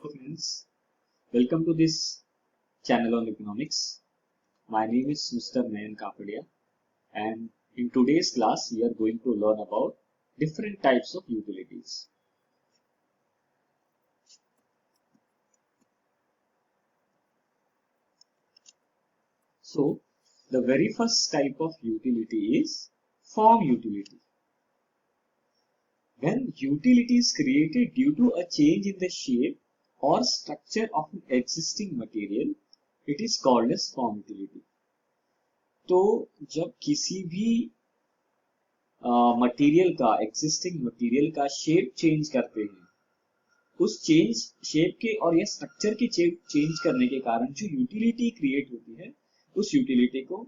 Hello friends, welcome to this channel on economics. My name is Mr. Nayan Kapadia, and in today's class we are going to learn about different types of utilities. So the very first type of utility is form utility. When utility is created due to a change in the shape or structure of an existing material, it is called as form utility. तो जब किसी भी material का existing material का shape change करते हैं, उस change shape के और या स्ट्रक्चर के चेंज करने के कारण जो यूटिलिटी क्रिएट होती है, उस यूटिलिटी को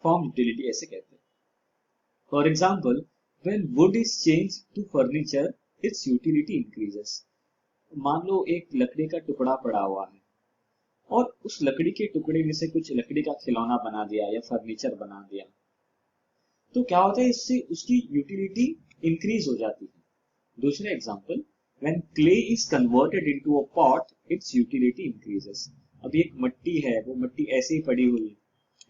फॉर्म यूटिलिटी ऐसे कहते हैं. For example, when wood is change to furniture, its utility increases. मान लो एक लकड़ी का टुकड़ा पड़ा हुआ है और उस लकड़ी के टुकड़े में से कुछ लकड़ी का खिलौना बना दिया या फर्नीचर बना दिया, तो क्या होता है, इससे उसकी यूटिलिटी इंक्रीज हो जाती है. दूसरा example, when clay is converted into a pot, it's utility increases. अभी एक मट्टी है, वो मट्टी ऐसे ही पड़ी हुई है,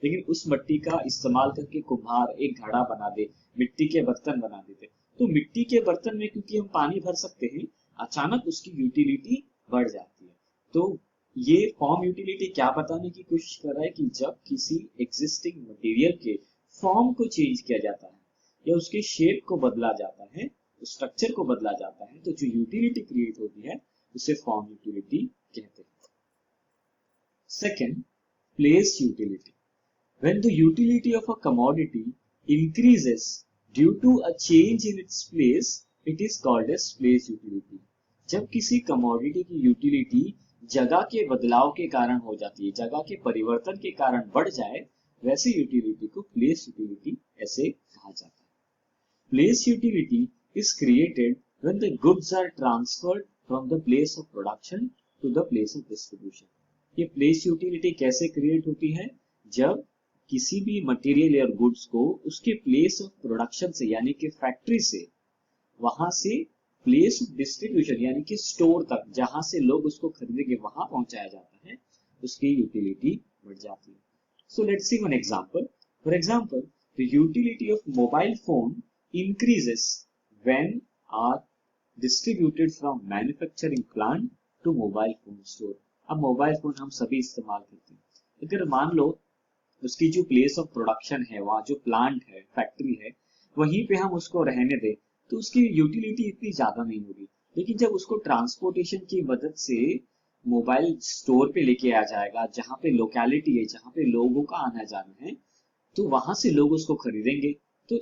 लेकिन उस मट्टी का इस्तेमाल करके कुम्हार एक घड़ा बना दे, मिट्टी के बर्तन बना देते, तो मिट्टी के बर्तन में क्योंकि हम पानी भर सकते हैं, अचानक उसकी यूटिलिटी बढ़ जाती है. तो ये फॉर्म यूटिलिटी क्या बताने की कोशिश कर रहा है कि जब किसी एग्जिस्टिंग मटेरियल के फॉर्म को चेंज किया जाता है या उसके शेप को बदला जाता है, स्ट्रक्चर को बदला जाता है, तो जो यूटिलिटी क्रिएट होती है उसे फॉर्म यूटिलिटी कहते हैं. Second, place utility. When the utility of a commodity increases due to a change in its place, it is called as place utility. जब किसी कमोडिटी की यूटिलिटी जगह के बदलाव के कारण हो जाती है, जगह के परिवर्तन के कारण बढ़ जाए, वैसे यूटिलिटी को प्लेस यूटिलिटी ऐसे कहा जाता है. Place utility is created when the goods are transferred from the place of production to the place of distribution. ये प्लेस यूटिलिटी कैसे क्रिएट होती है? जब किसी भी मटेरियल या गुड्स को उसके प्लेस ऑफ प्रोडक्शन से यानी कि फैक्ट्री से वहां से प्लेस ऑफ डिस्ट्रीब्यूशन यानी कि स्टोर तक, जहां से लोग उसको खरीदेंगे, वहां पहुंचाया जाता है, उसकी यूटिलिटी बढ़ जाती है. So let's see one example. For example, the utility of mobile phone increases when are distributed from manufacturing plant to mobile phone store. अब मोबाइल फोन हम सभी इस्तेमाल करते हैं. अगर मान लो उसकी जो प्लेस ऑफ प्रोडक्शन है, वहाँ जो प्लांट है, फैक्ट्री है, वहीं पे हम उसको रहने दें, तो उसकी यूटिलिटी इतनी ज्यादा नहीं होगी. लेकिन जब उसको ट्रांसपोर्टेशन की मदद से मोबाइल स्टोर पे लेके आ जाएगा, जहाँ पे लोकेलिटी है, जहाँ पे लोगों का आना जाना है, तो वहां से लोग उसको खरीदेंगे. तो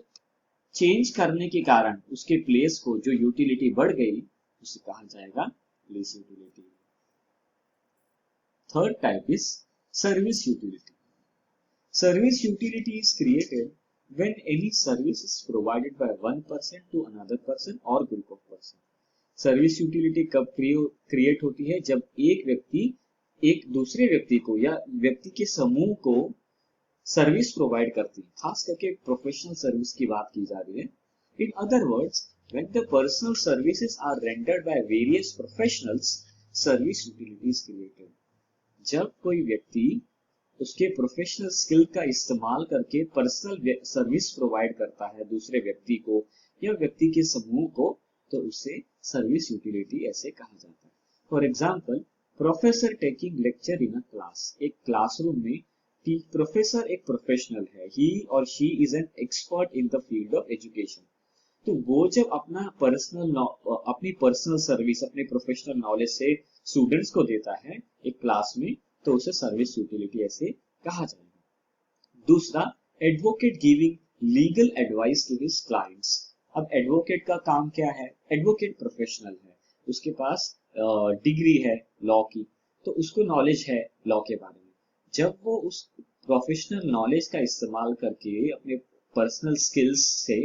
चेंज करने के कारण उसके प्लेस को जो यूटिलिटी बढ़ गई, उसे कहा जाएगा place utility. Third type is service utility. Service utility is created when any service is provided by one person to another person or group of person. Service utility कब क्रिएट होती है? जब एक व्यक्ति एक दूसरे व्यक्ति को या व्यक्ति के समूह को सर्विस प्रोवाइड करती है. खास करके प्रोफेशनल सर्विस की बात की जा रही है. In other words, when the personal services are rendered by various professionals, service utility is created. जब कोई व्यक्ति उसके प्रोफेशनल स्किल का इस्तेमाल करके पर्सनल सर्विस प्रोवाइड करता है दूसरे व्यक्ति को या व्यक्ति के समूह को, तो उसे सर्विस यूटिलिटी ऐसे कहा जाता है. For example, professor taking lecture in a class. एक क्लासरूम में प्रोफेसर एक प्रोफेशनल है, ही और she is an expert in the field of education. तो वो जब अपनी पर्सनल सर्विस, अपने प्रोफेशनल नॉलेज से स्टूडेंट्स को देता है एक क्लास में, तो उसे सर्विस यूटिलिटी ऐसे कहा जाएगा. दूसरा, advocate giving legal advice to his clients. अब एडवोकेट का काम क्या है? एडवोकेट प्रोफेशनल है, उसके पास डिग्री है लॉ की, तो उसको नॉलेज है लॉ के बारे में. जब वो उस प्रोफेशनल नॉलेज का इस्तेमाल करके अपने पर्सनल स्किल्स से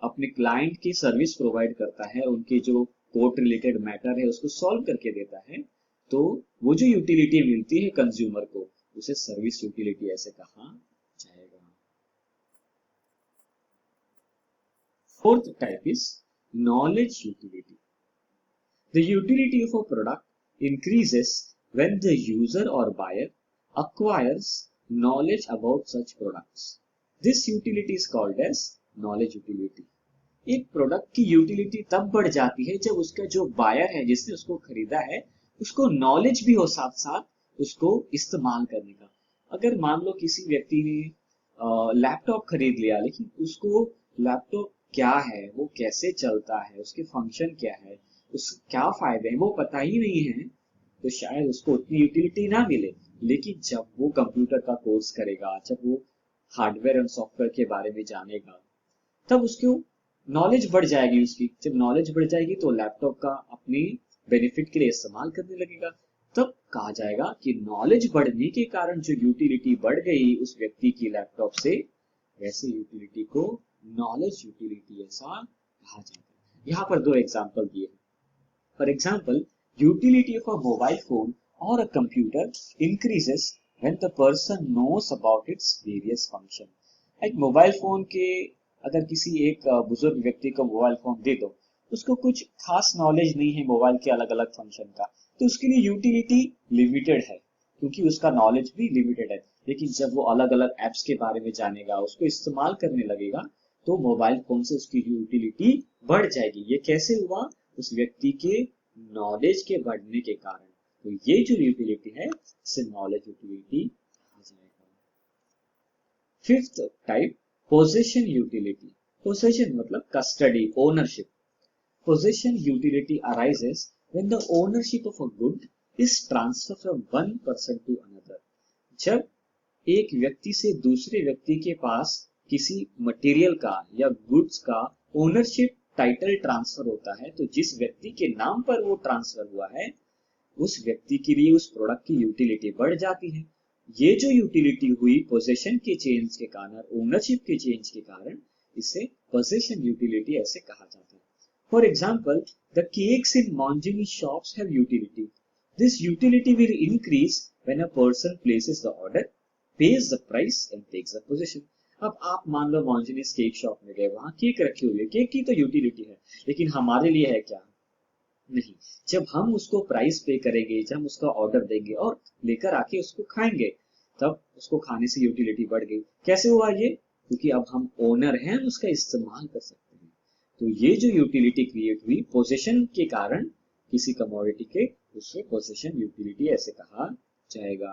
अपने क्लाइंट की सर्विस प्रोवाइड करता है, उनके जो कोर्ट रिलेटेड मैटर है उसको सॉल्व करके देता है, तो वो जो यूटिलिटी मिलती है कंज्यूमर को, उसे सर्विस यूटिलिटी ऐसे कहा जाएगा. Fourth type is knowledge utility. The utility of a product increases when the user or buyer acquires knowledge about such products. This utility is called as knowledge utility. एक product की utility तब बढ़ जाती है जब उसका जो बायर है, जिसने उसको खरीदा है, उसको नॉलेज भी हो साथ साथ उसको इस्तेमाल करने का। अगर मान लो किसी व्यक्ति ने लैपटॉप खरीद लिया, लेकिन उसको लैपटॉप क्या है, वो कैसे चलता है, उसके फंक्शन क्या है, उसके क्या फायदे हैं, वो पता ही नहीं है, तो शायद उसको उतनी यूटिलिटी ना मिले। लेकिन जब वो कंप्यूटर का कोर्स करेगा, जब वो हार्डवेयर एंड सॉफ्टवेयर के बारे में जानेगा, तब उसको नॉलेज बढ़ जाएगी। उसकी जब नॉलेज बढ़ जाएगी तो लैपटॉप का अपने बेनिफिट के लिए इस्तेमाल करने लगेगा। तब कहा जाएगा कि नॉलेज बढ़ने के कारण जो यूटिलिटी बढ़ गई उस व्यक्ति की लैपटॉप से, वैसे यूटिलिटी को नॉलेज यूटिलिटी ऐसा कहा जाता है। यहाँ पर दो एग्जाम्पल दिए। For example, utility of a mobile phone और a computer increases when the person knows about its various function. एक मोबाइल फोन के अगर किसी एक बुजुर्ग व्यक्ति को मोबाइल फोन दे दो, उसको कुछ खास नॉलेज नहीं है मोबाइल के अलग अलग फंक्शन का, तो उसके लिए यूटिलिटी लिमिटेड है, क्योंकि उसका नॉलेज भी लिमिटेड है। लेकिन जब वो अलग अलग एप्स के बारे में जानेगा, उसको इस्तेमाल करने लगेगा, तो मोबाइल फोन से उसकी यूटिलिटी बढ़ जाएगी। ये कैसे हुआ? उस व्यक्ति के नॉलेज के बढ़ने के कारण। तो ये जो यूटिलिटी है, इसे नॉलेज यूटिलिटी कहा जाएगा। Fifth type, possession utility. Possession मतलब custody, ownership. Possession utility arises when the ownership of a good is transferred from one person to another. जब एक व्यक्ति से दूसरे व्यक्ति के पास किसी मटेरियल का या गुड्स का ओनरशिप टाइटल ट्रांसफर होता है, तो जिस व्यक्ति के नाम पर वो ट्रांसफर हुआ है, उस व्यक्ति के लिए उस प्रोडक्ट की यूटिलिटी बढ़ जाती है। ये जो यूटिलिटी हुई पोजेशन के चेंज के कारण, ओनरशिप के चेंज के कारण, इसे पोजेशन यूटिलिटी ऐसे कहा जाता है। For example, the cakes in Monjini shops have utility. This utility will increase when a person places the order, pays the price and takes the possession. अब आप मान लो Monjini's केक शॉप में गए, वहां केक रखी हुई है, केक की तो यूटिलिटी है, लेकिन हमारे लिए है क्या? नहीं। जब हम उसको प्राइस पे करेंगे, जब हम उसका ऑर्डर देंगे और लेकर आके उसको खाएंगे, तब उसको खाने से यूटिलिटी बढ़ गई। कैसे हुआ ये? क्योंकि अब हम ओनर हैं, हम उसका इस्तेमाल कर सकते हैं। तो ये जो यूटिलिटी क्रिएट हुई पोजेशन के कारण किसी कमोडिटी के, उससे पोजेशन यूटिलिटी ऐसे कहा जाएगा।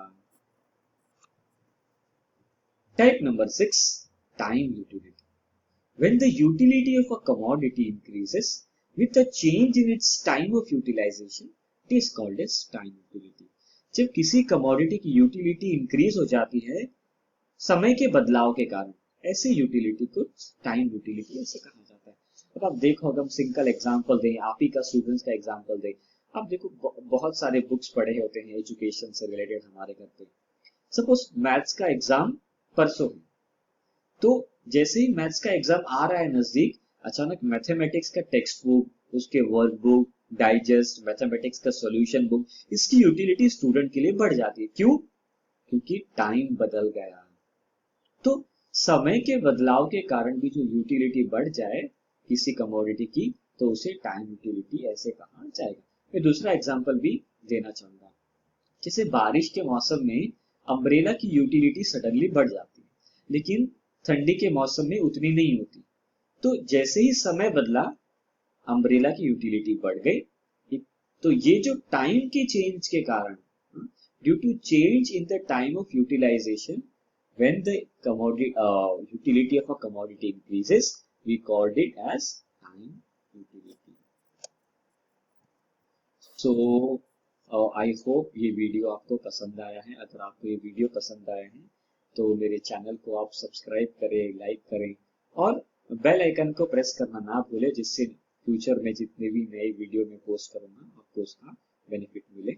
Type number 6, time utility. When the utility of a commodity increases with a change in its time of utilization, it is called as time utility. जब किसी कमोडिटी की यूटिलिटी इंक्रीज हो जाती है समय के बदलाव के कारण, ऐसे यूटिलिटी को टाइम यूटिलिटी ऐसे कहा जाता है। अब आप देखो, अगर हम सिंगल एग्जांपल दें, आप ही का स्टूडेंट्स का एग्जांपल दें, आप देखो बहुत सारे बुक्स पढ़े होते हैं एजुकेशन से रिलेटेड हमारे घर पे। सपोज मैथ्स का एग्जाम परसों है, तो जैसे ही मैथ्स का एग्जाम आ रहा है नजदीक, अचानक मैथमेटिक्स का टेक्स्ट बुक, उसके वर्क बुक, डाइजेस्ट, मैथमेटिक्स का सॉल्यूशन बुक, इसकी यूटिलिटी स्टूडेंट के लिए बढ़ जाती है। क्यों? क्योंकि टाइम बदल गया। तो समय के बदलाव के कारण भी जो यूटिलिटी बढ़ जाए किसी कमोडिटी की, तो उसे टाइम यूटिलिटी ऐसे कहा जाएगा। मैं दूसरा एग्जांपल भी देना चाहूंगा। जैसे बारिश के मौसम में अम्ब्रेला की यूटिलिटी सडनली बढ़ जाती है, लेकिन ठंडी के मौसम में उतनी नहीं होती। तो जैसे ही समय बदला, अम्ब्रेला की यूटिलिटी बढ़ गई। तो ये जो टाइम के चेंज के कारण, due to change in the time of utilisation, when the utility of a commodity increases, we called it as time utility. So I hope ये वीडियो आपको पसंद आया है। अगर आपको ये वीडियो पसंद आया है तो मेरे चैनल को आप सब्सक्राइब करें, लाइक करें और बेल आइकन को प्रेस करना ना भूलें, जिससे फ्यूचर में जितने भी नए वीडियो में पोस्ट करूंगा आपको उसका बेनिफिट मिले।